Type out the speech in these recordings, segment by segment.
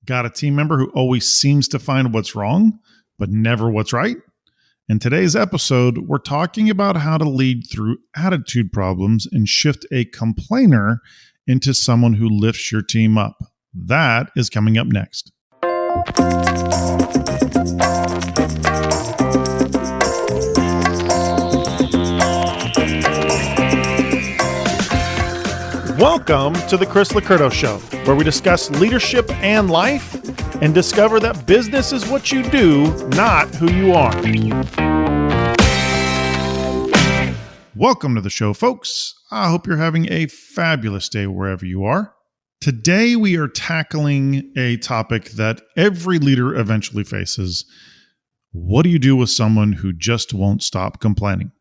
Got a team member who always seems to find what's wrong, but never what's right? In today's episode, we're talking about how to lead through attitude problems and shift a complainer into someone who lifts your team up. That is coming up next. Welcome to the Chris Lacurdo Show, where we discuss leadership and life and discover that business is what you do, not who you are. Welcome to the show, folks. I hope you're having a fabulous day wherever you are. Today, we are tackling a topic that every leader eventually faces. What do you do with someone who just won't stop complaining?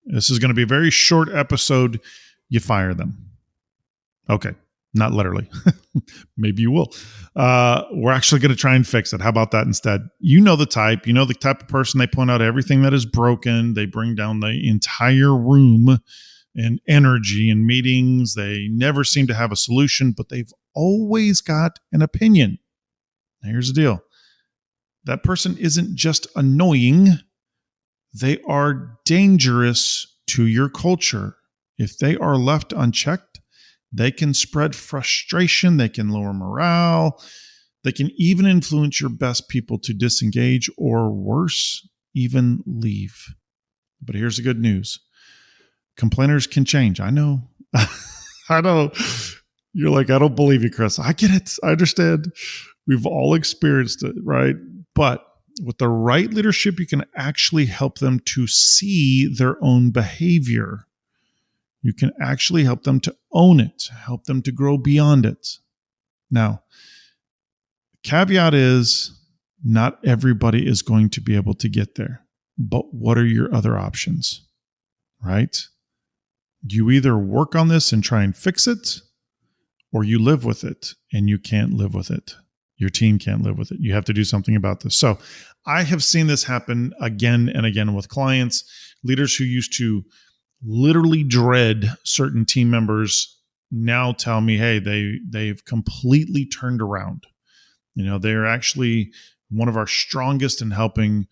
This is going to be a very short episode. You fire them. Okay, not literally. Maybe you will. We're actually going to try and fix it. How about that instead? You know the type. You know the type of person. They point out everything that is broken. They bring down the entire room and energy in meetings. They never seem to have a solution, but they've always got an opinion. Now, here's the deal. That person isn't just annoying. They are dangerous to your culture. If they are left unchecked, they can spread frustration. They can lower morale. They can even influence your best people to disengage or worse, even leave. But here's the good news. Complainers can change. I know. I know. You're like, I don't believe you, Chris. I get it. I understand. We've all experienced it, right? But with the right leadership, you can actually help them to see their own behavior. You can actually help them to own it, help them to grow beyond it. Now, caveat is not everybody is going to be able to get there. But what are your other options, right? You either work on this and try and fix it, or you live with it and you can't live with it. Your team can't live with it. You have to do something about this. So I have seen this happen again and again with clients, leaders who used to literally dread certain team members now tell me, hey, they've completely turned around. They're actually one of our strongest in helping,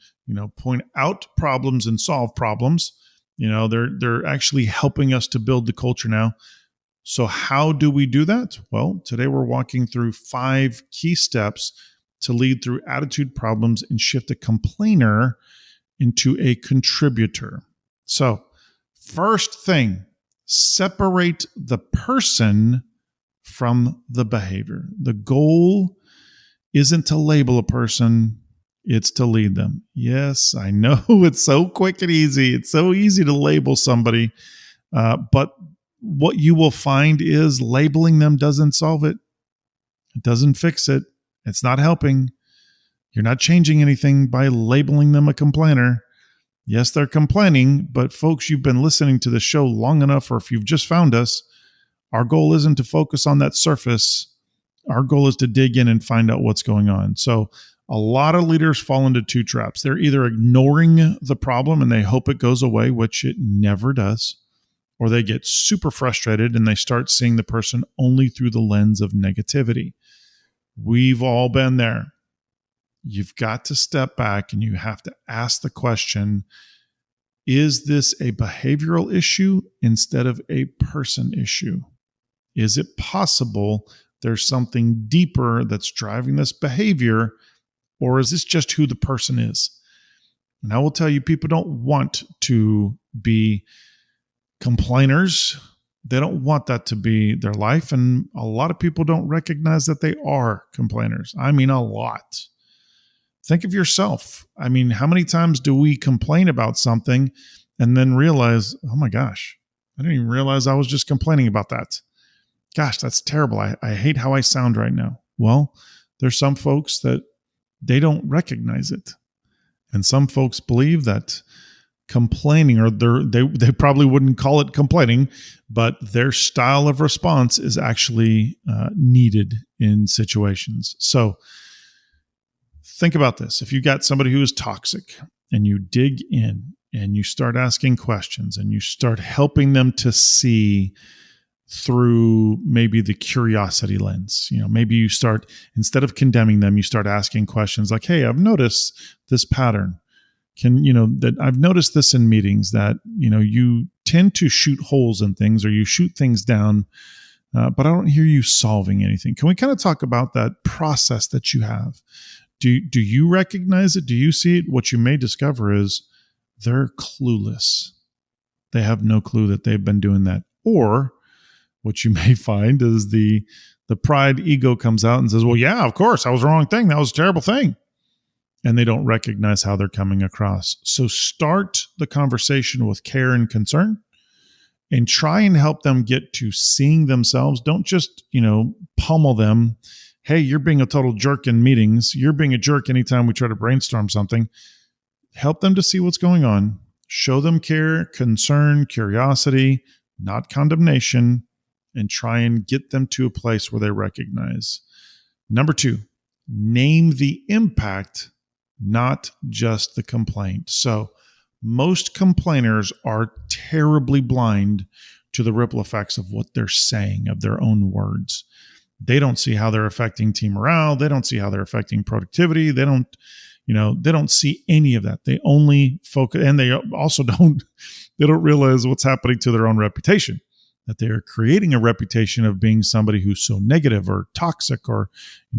point out problems and solve problems. They're actually helping us to build the culture now. So how do we do that? Well, today we're walking through 5 key steps to lead through attitude problems and shift a complainer into a contributor. So first thing, separate the person from the behavior. The goal isn't to label a person, it's to lead them. Yes, I know it's so quick and easy. It's so easy to label somebody, but what you will find is labeling them doesn't solve it. It doesn't fix it. It's not helping. You're not changing anything by labeling them a complainer. Yes, they're complaining, but folks, you've been listening to the show long enough, or if you've just found us, our goal isn't to focus on that surface. Our goal is to dig in and find out what's going on. So a lot of leaders fall into 2 traps. They're either ignoring the problem and they hope it goes away, which it never does, or they get super frustrated and they start seeing the person only through the lens of negativity. We've all been there. You've got to step back and you have to ask the question, is this a behavioral issue instead of a person issue? Is it possible there's something deeper that's driving this behavior, or is this just who the person is? And I will tell you, people don't want to be complainers. They don't want that to be their life. And a lot of people don't recognize that they are complainers. I mean, a lot. Think of yourself. I mean, how many times do we complain about something and then realize, oh my gosh, I didn't even realize I was just complaining about that. Gosh, that's terrible. I hate how I sound right now. Well, there's some folks that they don't recognize it. And some folks believe that complaining, or they probably wouldn't call it complaining, but their style of response is actually needed in situations. So think about this. If you got somebody who is toxic and you dig in and you start asking questions and you start helping them to see through maybe the curiosity lens. Maybe you start, instead of condemning them, you start asking questions like, hey, I've noticed this pattern. That I've noticed this in meetings that, you tend to shoot holes in things or you shoot things down, but I don't hear you solving anything. Can we kind of talk about that process that you have? Do you recognize it? Do you see it? What you may discover is they're clueless. They have no clue that they've been doing that. Or what you may find is the pride ego comes out and says, well, yeah, of course, that was the wrong thing. That was a terrible thing. And they don't recognize how they're coming across. So start the conversation with care and concern and try and help them get to seeing themselves. Don't just, pummel them. Hey, you're being a total jerk in meetings. You're being a jerk anytime we try to brainstorm something. Help them to see what's going on. Show them care, concern, curiosity, not condemnation, and try and get them to a place where they recognize. Number 2, name the impact, not just the complaint. So most complainers are terribly blind to the ripple effects of what they're saying, of their own words. They don't see how they're affecting team morale. They don't see how they're affecting productivity. They don't see any of that. They only focus, and they also don't realize what's happening to their own reputation, that they are creating a reputation of being somebody who's so negative or toxic or,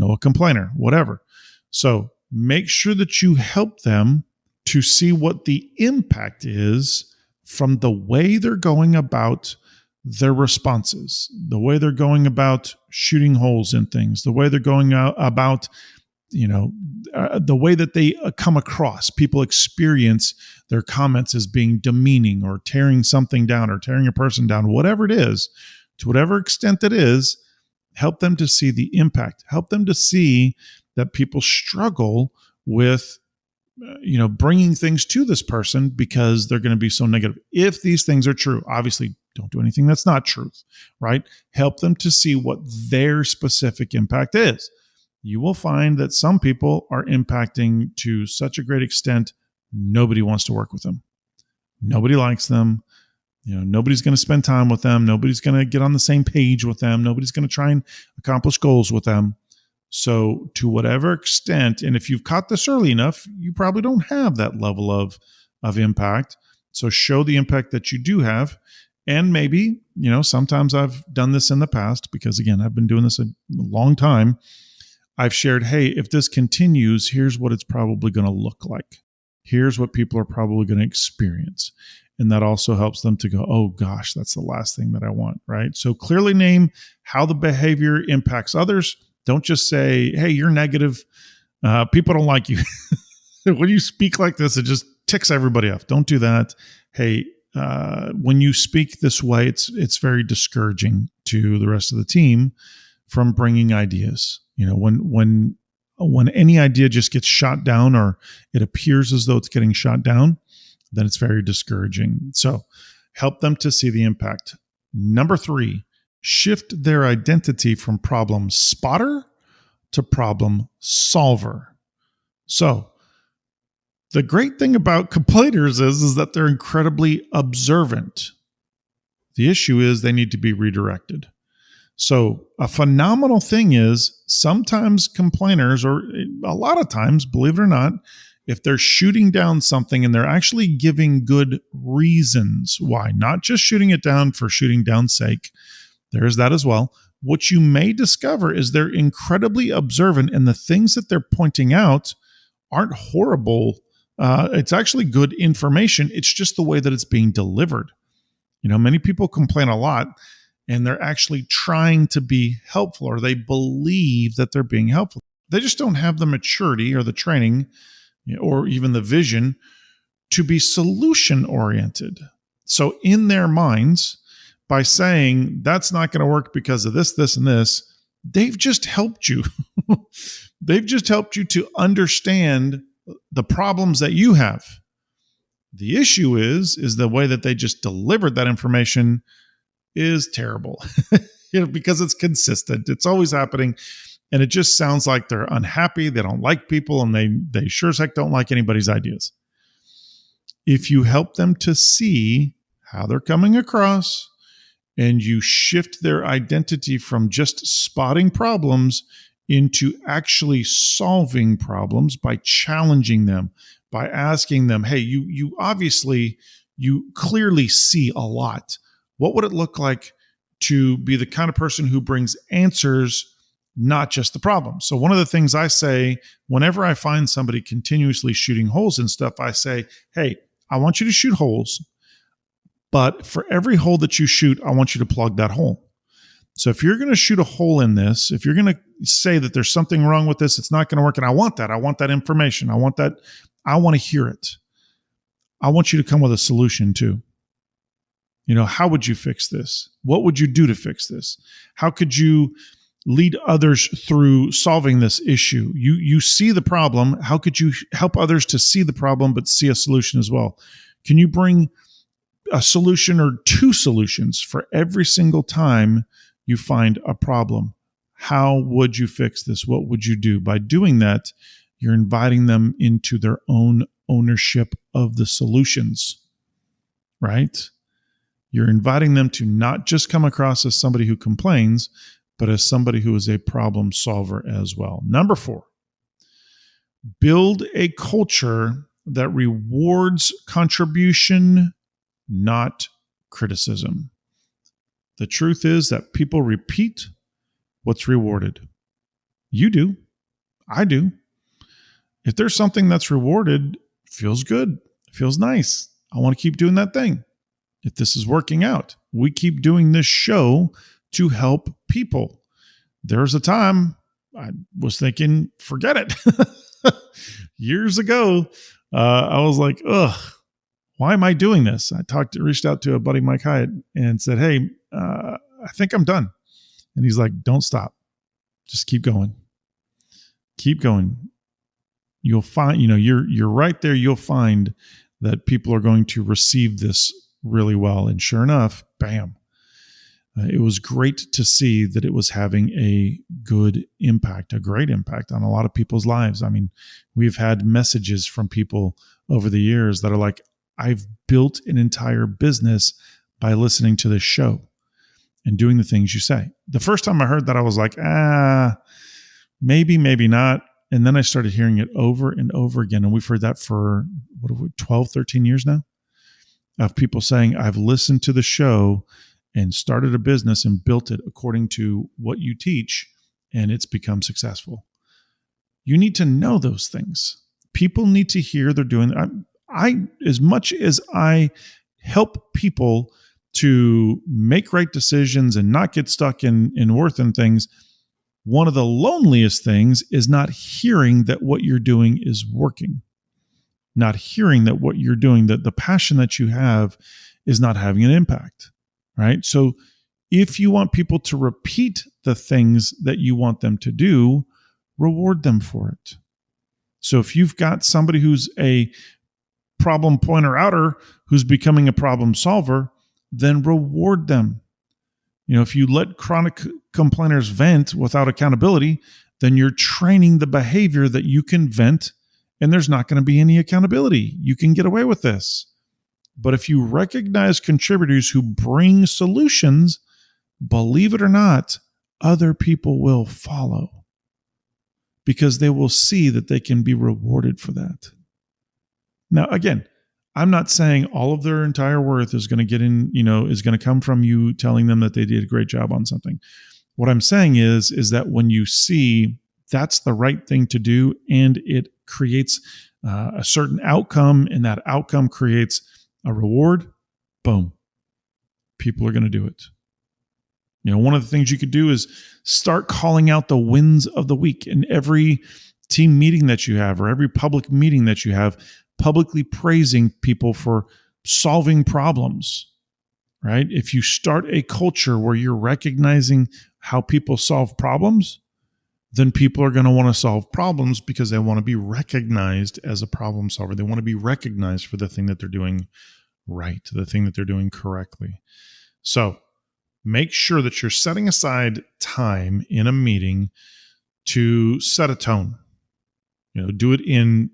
a complainer, whatever. So make sure that you help them to see what the impact is from the way they're going about their responses, the way they're going about shooting holes in things, the way they're going about, the way that they come across. People experience their comments as being demeaning or tearing something down or tearing a person down, whatever it is, to whatever extent it is. Help them to see the impact. Help them to see that people struggle with, bringing things to this person because they're going to be so negative. If these things are true, obviously don't do anything that's not truth, right? Help them to see what their specific impact is. You will find that some people are impacting to such a great extent, nobody wants to work with them. Nobody likes them. Nobody's going to spend time with them. Nobody's going to get on the same page with them. Nobody's going to try and accomplish goals with them. So to whatever extent, and if you've caught this early enough, you probably don't have that level of impact. So show the impact that you do have. And maybe, sometimes I've done this in the past because, again, I've been doing this a long time. I've shared, hey, if this continues, here's what it's probably going to look like. Here's what people are probably going to experience. And that also helps them to go, oh gosh, that's the last thing that I want, right? So clearly name how the behavior impacts others. Don't just say, hey, you're negative. People don't like you. When you speak like this, it just ticks everybody off. Don't do that. Hey, when you speak this way, it's very discouraging to the rest of the team from bringing ideas. When any idea just gets shot down or it appears as though it's getting shot down, then it's very discouraging. So help them to see the impact. Number 3, shift their identity from problem spotter to problem solver. So the great thing about complainers is that they're incredibly observant. The issue is they need to be redirected. So a phenomenal thing is sometimes complainers, or a lot of times, believe it or not, if they're shooting down something and they're actually giving good reasons why, not just shooting it down for shooting down's sake, there's that as well. What you may discover is they're incredibly observant, and the things that they're pointing out aren't horrible. It's actually good information. It's just the way that it's being delivered. Many people complain a lot, and they're actually trying to be helpful, or they believe that they're being helpful. They just don't have the maturity or the training or even the vision to be solution oriented. So in their minds, by saying that's not going to work because of this, this, and this, they've just helped you. They've just helped you to understand the problems that you have. The issue is the way that they just delivered that information is terrible. Because it's consistent. It's always happening. And it just sounds like they're unhappy. They don't like people, and they sure as heck don't like anybody's ideas. If you help them to see how they're coming across and you shift their identity from just spotting problems into actually solving problems by challenging them, by asking them, hey, you obviously, you clearly see a lot. What would it look like to be the kind of person who brings answers, not just the problem? So one of the things I say whenever I find somebody continuously shooting holes in stuff, I say, hey, I want you to shoot holes, but for every hole that you shoot, I want you to plug that hole. So if you're going to shoot a hole in this, if you're going to say that there's something wrong with this, it's not going to work, and I want that information. I want to hear it. I want you to come with a solution too. How would you fix this? What would you do to fix this? How could you lead others through solving this issue? You see the problem. How could you help others to see the problem, but see a solution as well? Can you bring a solution or two solutions for every single time you find a problem? How would you fix this? What would you do? By doing that, you're inviting them into their own ownership of the solutions, right? You're inviting them to not just come across as somebody who complains, but as somebody who is a problem solver as well. Number 4, build a culture that rewards contribution, not criticism. The truth is that people repeat what's rewarded. You do. I do. If there's something that's rewarded, it feels good. It feels nice. I want to keep doing that thing. If this is working out, we keep doing this show to help people. There's a time I was thinking, forget it. Years ago, I was like, why am I doing this? I reached out to a buddy, Mike Hyatt, and said, hey, I think I'm done. And he's like, don't stop. Just keep going. Keep going. You'll find, you're right there. You'll find that people are going to receive this really well. And sure enough, bam. It was great to see that it was having a good impact, a great impact on a lot of people's lives. I mean, we've had messages from people over the years that are like, I've built an entire business by listening to this show and doing the things you say. The first time I heard that, I was like, maybe not. And then I started hearing it over and over again. And we've heard that for 12, 13 years now, of people saying, I've listened to the show and started a business and built it according to what you teach, and it's become successful. You need to know those things. People need to hear they're doing that. I as much as I help people to make right decisions and not get stuck in worth and things, one of the loneliest things is not hearing that what you're doing is working. Not hearing that what you're doing, that the passion that you have is not having an impact, right? So if you want people to repeat the things that you want them to do, reward them for it. So if you've got somebody who's a problem pointer outer who's becoming a problem solver, then reward them. If you let chronic complainers vent without accountability, then you're training the behavior that you can vent and there's not going to be any accountability. You can get away with this. But if you recognize contributors who bring solutions, believe it or not, other people will follow because they will see that they can be rewarded for that. Now, again, I'm not saying all of their entire worth is going to is going to come from you telling them that they did a great job on something. What I'm saying is that when you see that's the right thing to do and it creates a certain outcome and that outcome creates a reward, boom, people are going to do it. One of the things you could do is start calling out the wins of the week in every team meeting that you have or every public meeting that you have, publicly praising people for solving problems, right? If you start a culture where you're recognizing how people solve problems, then people are going to want to solve problems because they want to be recognized as a problem solver. They want to be recognized for the thing that they're doing right, the thing that they're doing correctly. So make sure that you're setting aside time in a meeting to set a tone. Do it in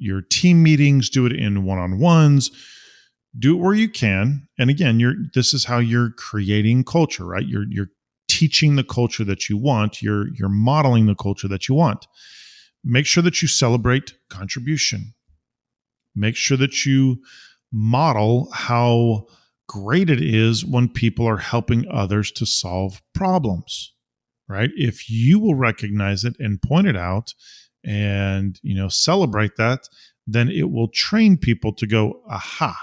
your team meetings, do it in one-on-ones, Do it where you can. And again, this is how you're creating culture, right? You're teaching the culture that you want. You're modeling the culture that you want. Make sure that you celebrate contribution. Make sure that you model how great it is when people are helping others to solve problems, right? If you will recognize it and point it out and, celebrate that, then it will train people to go, aha,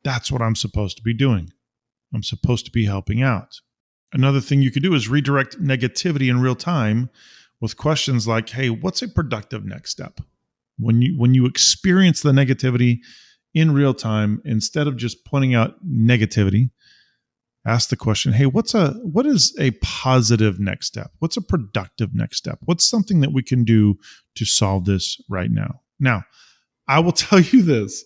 that's what I'm supposed to be doing. I'm supposed to be helping out. Another thing you could do is redirect negativity in real time with questions like, hey, what's a productive next step? When you experience the negativity in real time, instead of just pointing out negativity, ask the question, hey, what is a positive next step? What's a productive next step? What's something that we can do to solve this right now? Now, I will tell you this.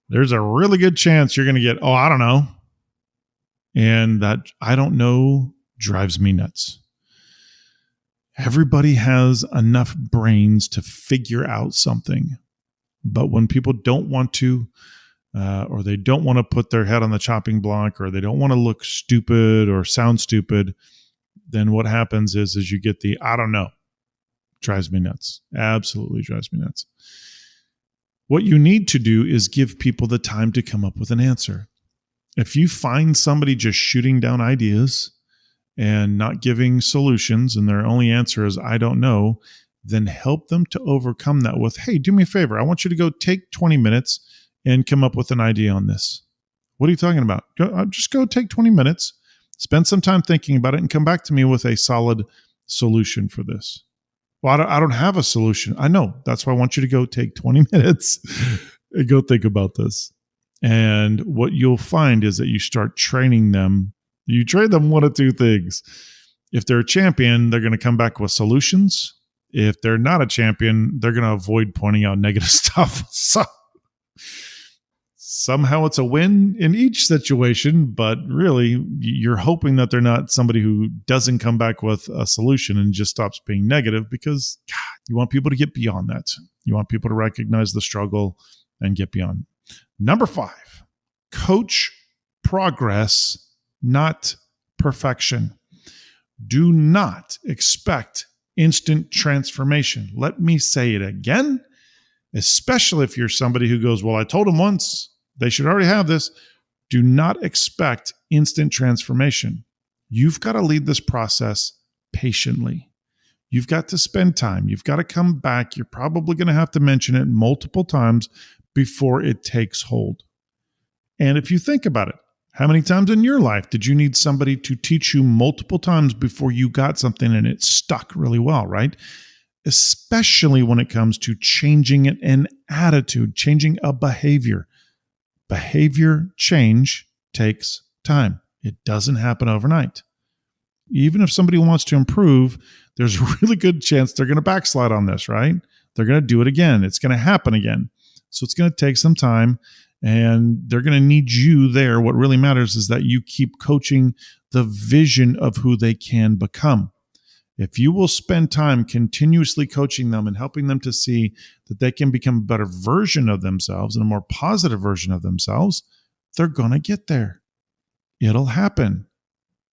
There's a really good chance you're going to get, oh, I don't know. And that I don't know drives me nuts. Everybody has enough brains to figure out something. But when people don't want to, or they don't want to put their head on the chopping block, or they don't want to look stupid or sound stupid, then what happens is you get the, I don't know. Drives me nuts. Absolutely drives me nuts. What you need to do is give people the time to come up with an answer. If you find somebody just shooting down ideas and not giving solutions, and their only answer is, I don't know, then help them to overcome that with, hey, do me a favor. I want you to go take 20 minutes and come up with an idea on this. What are you talking about? Just go take 20 minutes, spend some time thinking about it, and come back to me with a solid solution for this. Well, I don't have a solution. I know. That's why I want you to go take 20 minutes and go think about this. And what you'll find is that you start training them. You train them one of two things. If they're a champion, they're going to come back with solutions. If they're not a champion, they're going to avoid pointing out negative stuff. So somehow it's a win in each situation, but really you're hoping that they're not somebody who doesn't come back with a solution and just stops being negative, because God, you want people to get beyond that. You want people to recognize the struggle and get beyond. Number 5, coach progress, not perfection. Do not expect instant transformation. Let me say it again, especially if you're somebody who goes, well, I told them once, they should already have this. Do not expect instant transformation. You've got to lead this process patiently. You've got to spend time. You've got to come back. You're probably going to have to mention it multiple times before it takes hold. And if you think about it, how many times in your life did you need somebody to teach you multiple times before you got something and it stuck really well, right? Especially when it comes to changing an attitude, changing a behavior. Behavior change takes time. It doesn't happen overnight. Even if somebody wants to improve, there's a really good chance they're going to backslide on this, right? They're going to do it again. It's going to happen again. So it's going to take some time, and they're going to need you there. What really matters is that you keep coaching the vision of who they can become. If you will spend time continuously coaching them and helping them to see that they can become a better version of themselves and a more positive version of themselves, they're going to get there. It'll happen.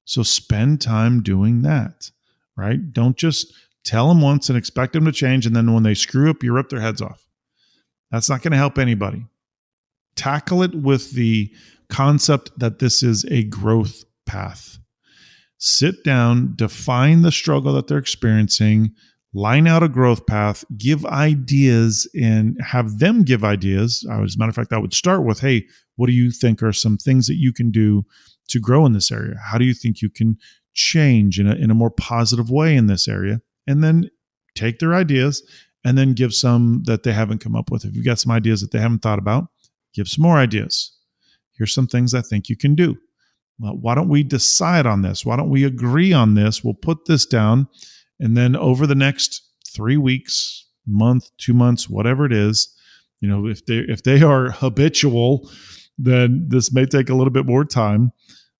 So spend time doing that, right? Don't just tell them once and expect them to change, and then when they screw up, you rip their heads off. That's not going to help anybody. Tackle it with the concept that this is a growth path. Sit down, define the struggle that they're experiencing, line out a growth path, give ideas, and have them give ideas. As a matter of fact, I would start with, hey, what do you think are some things that you can do to grow in this area? How do you think you can change in a more positive way in this area? And then take their ideas and then give some that they haven't come up with. If you've got some ideas that they haven't thought about, give some more ideas. Here's some things I think you can do. Well, why don't we decide on this? Why don't we agree on this? We'll put this down. And then over the next 3 weeks, month, 2 months, whatever it is, if they are habitual, then this may take a little bit more time.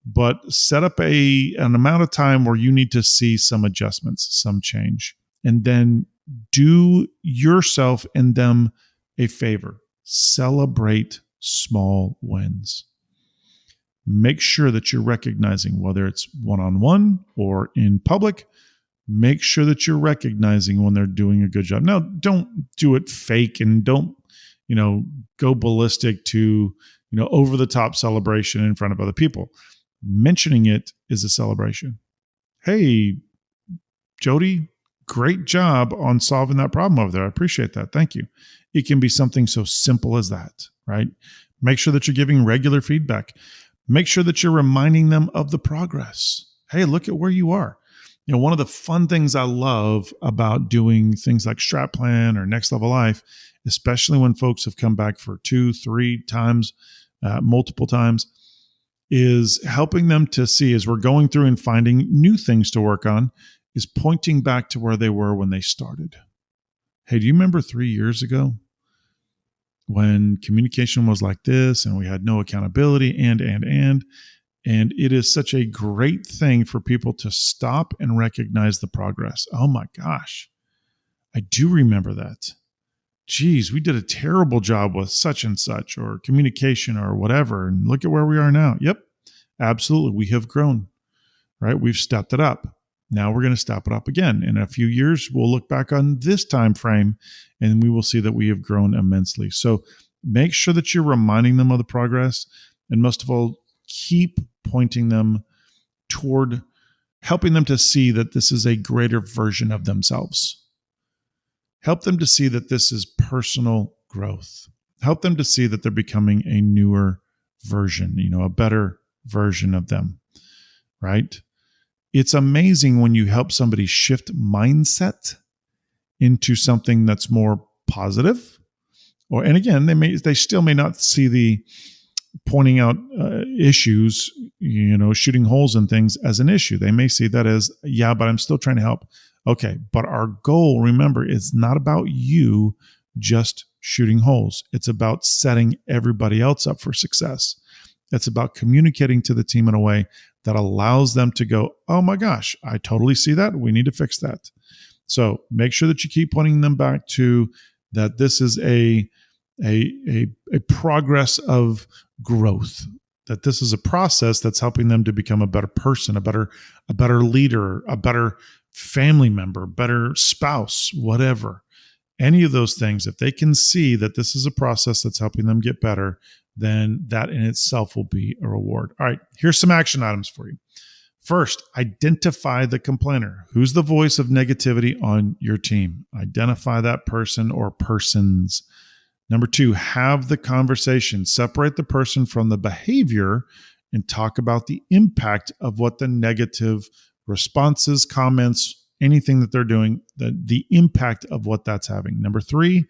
But set up an amount of time where you need to see some adjustments, some change. And then do yourself and them a favor. Celebrate small wins. Make sure that you're recognizing, whether it's one-on-one or in public, make sure that you're recognizing when they're doing a good job. Now, don't do it fake and don't, go ballistic to, over the top celebration in front of other people. Mentioning it is a celebration. Hey, Jody, great job on solving that problem over there. I appreciate that. Thank you. It can be something so simple as that, right? Make sure that you're giving regular feedback. Make sure that you're reminding them of the progress. Hey, look at where you are. One of the fun things I love about doing things like Strat Plan or Next Level Life, especially when folks have come back for 2, 3 times, multiple times, is helping them to see, as we're going through and finding new things to work on, is pointing back to where they were when they started. Hey, do you remember 3 years ago when communication was like this and we had no accountability and it is such a great thing for people to stop and recognize the progress. Oh my gosh, I do remember that. Geez, we did a terrible job with such and such or communication or whatever. And look at where we are now. Yep, absolutely. We have grown, right? We've stepped it up. Now we're going to step it up again. In a few years, we'll look back on this time frame and we will see that we have grown immensely. So make sure that you're reminding them of the progress, and most of all, keep pointing them toward helping them to see that this is a greater version of themselves. Help them to see that this is personal growth. Help them to see that they're becoming a newer version, a better version of them, right? It's amazing when you help somebody shift mindset into something that's more positive. And again, they still may not see the pointing out issues, shooting holes in things as an issue. They may see that as, yeah, but I'm still trying to help. Okay, but our goal, remember, is not about you just shooting holes. It's about setting everybody else up for success. It's about communicating to the team in a way that allows them to go, oh my gosh, I totally see that. We need to fix that. So make sure that you keep pointing them back to that this is a progress of growth, that this is a process that's helping them to become a better person, a better leader, a better family member, better spouse, whatever. Any of those things, if they can see that this is a process that's helping them get better, then that in itself will be a reward. All right, here's some action items for you. First, identify the complainer. Who's the voice of negativity on your team? Identify that person or persons. Number 2, have the conversation. Separate the person from the behavior and talk about the impact of what the negative responses, comments, anything that they're doing, the impact of what that's having. Number 3,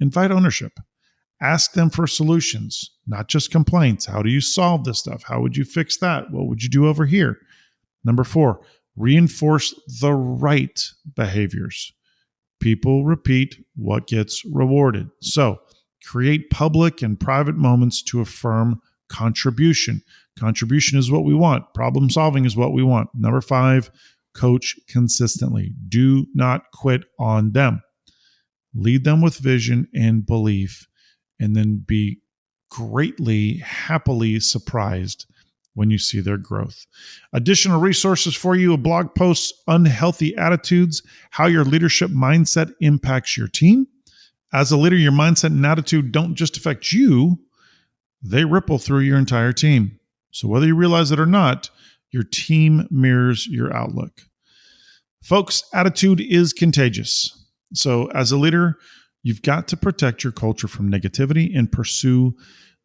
invite ownership. Ask them for solutions, not just complaints. How do you solve this stuff? How would you fix that? What would you do over here? Number 4, reinforce the right behaviors. People repeat what gets rewarded. So create public and private moments to affirm contribution. Contribution is what we want. Problem solving is what we want. Number 5, coach consistently. Do not quit on them. Lead them with vision and belief, and then be greatly, happily surprised when you see their growth. Additional resources for you, a blog post, Unhealthy Attitudes, How Your Leadership Mindset Impacts Your Team. As a leader, your mindset and attitude don't just affect you, they ripple through your entire team. So whether you realize it or not, your team mirrors your outlook. Folks, attitude is contagious. So as a leader, you've got to protect your culture from negativity and pursue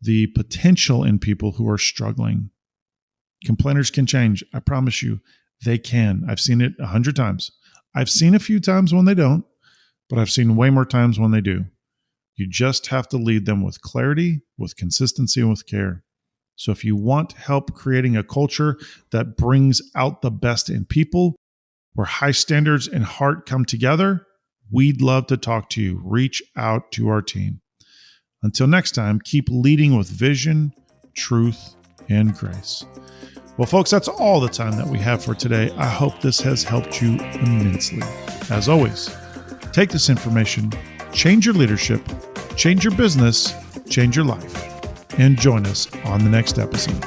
the potential in people who are struggling. Complainers can change. I promise you, they can. I've seen it 100 times. I've seen a few times when they don't, but I've seen way more times when they do. You just have to lead them with clarity, with consistency, and with care. So if you want help creating a culture that brings out the best in people, where high standards and heart come together, we'd love to talk to you. Reach out to our team. Until next time, keep leading with vision, truth, and grace. Well, folks, that's all the time that we have for today. I hope this has helped you immensely. As always, take this information, change your leadership, change your business, change your life. and join us on the next episode.